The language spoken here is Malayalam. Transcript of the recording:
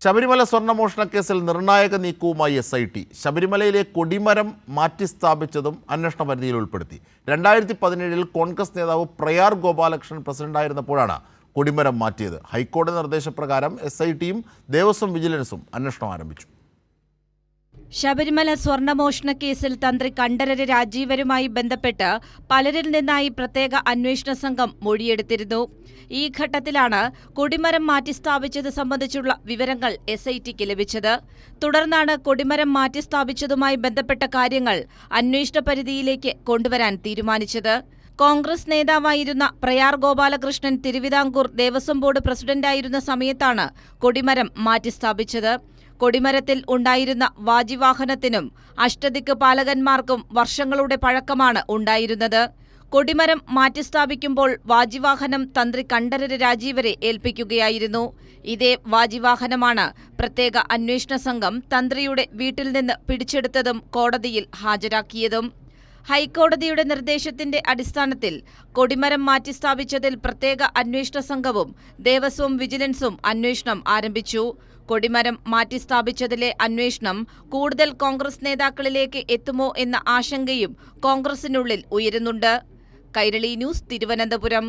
ശബരിമല സ്വർണ്ണമോഷണ കേസിൽ നിർണായക നീക്കവുമായി SIT. ശബരിമലയിലെ കൊടിമരം മാറ്റി സ്ഥാപിച്ചതും അന്വേഷണ പരിധിയിൽ ഉൾപ്പെടുത്തി. 2017 കോൺഗ്രസ് നേതാവ് പ്രയാർ ഗോപാലകൃഷ്ണൻ പ്രസിഡന്റായിരുന്നപ്പോഴാണ് കൊടിമരം മാറ്റിയത്. ഹൈക്കോടതി നിർദ്ദേശപ്രകാരം SITയും ദേവസ്വം വിജിലൻസും അന്വേഷണം ആരംഭിച്ചു. ശബരിമല സ്വർണ്ണമോഷണ കേസിൽ തന്ത്രി കണ്ഠരര് രാജീവരുമായി ബന്ധപ്പെട്ട് പലരിൽ നിന്നായി പ്രത്യേക അന്വേഷണ സംഘം മൊഴിയെടുത്തിരുന്നു. ഈ ഘട്ടത്തിലാണ് കൊടിമരം മാറ്റിസ്ഥാപിച്ചത് സംബന്ധിച്ചുള്ള വിവരങ്ങൾ SITക്ക് ലഭിച്ചത്. തുടർന്നാണ് കൊടിമരം മാറ്റിസ്ഥാപിച്ചതുമായി ബന്ധപ്പെട്ട കാര്യങ്ങൾ അന്വേഷണ പരിധിയിലേക്ക് കൊണ്ടുവരാൻ തീരുമാനിച്ചത്. കോൺഗ്രസ് നേതാവായിരുന്ന പ്രയാർ ഗോപാലകൃഷ്ണൻ തിരുവിതാംകൂർ ദേവസ്വം ബോർഡ് പ്രസിഡന്റായിരുന്ന സമയത്താണ് കൊടിമരം മാറ്റിസ്ഥാപിച്ചത്. കൊടിമരത്തിൽ ഉണ്ടായിരുന്ന വാജിവാഹനത്തിനും അഷ്ടദിക്ക് പാലകന്മാർക്കും വർഷങ്ങളുടെ പഴക്കമാണ് ഉണ്ടായിരുന്നത്. കൊടിമരം മാറ്റിസ്ഥാപിക്കുമ്പോൾ വാജിവാഹനം തന്ത്രി കണ്ഠരര് രാജീവരെ ഏൽപ്പിക്കുകയായിരുന്നു. ഇതേ വാജിവാഹനമാണ് പ്രത്യേക അന്വേഷണ സംഘം തന്ത്രിയുടെ വീട്ടിൽ നിന്ന് പിടിച്ചെടുത്തതും കോടതിയിൽ ഹാജരാക്കിയതും. ഹൈക്കോടതിയുടെ നിർദ്ദേശത്തിന്റെ അടിസ്ഥാനത്തിൽ കൊടിമരം മാറ്റിസ്ഥാപിച്ചതിൽ പ്രത്യേക അന്വേഷണ സംഘവും ദേവസ്വം വിജിലൻസും അന്വേഷണം ആരംഭിച്ചു. കൊടിമരം മാറ്റിസ്ഥാപിച്ചതിലെ അന്വേഷണം കൂടുതൽ കോൺഗ്രസ് നേതാക്കളിലേക്ക് എത്തുമോ എന്ന ആശങ്കയും കോൺഗ്രസിനുള്ളിൽ ഉയരുന്നുണ്ട്. കൈരളി ന്യൂസ്, തിരുവനന്തപുരം.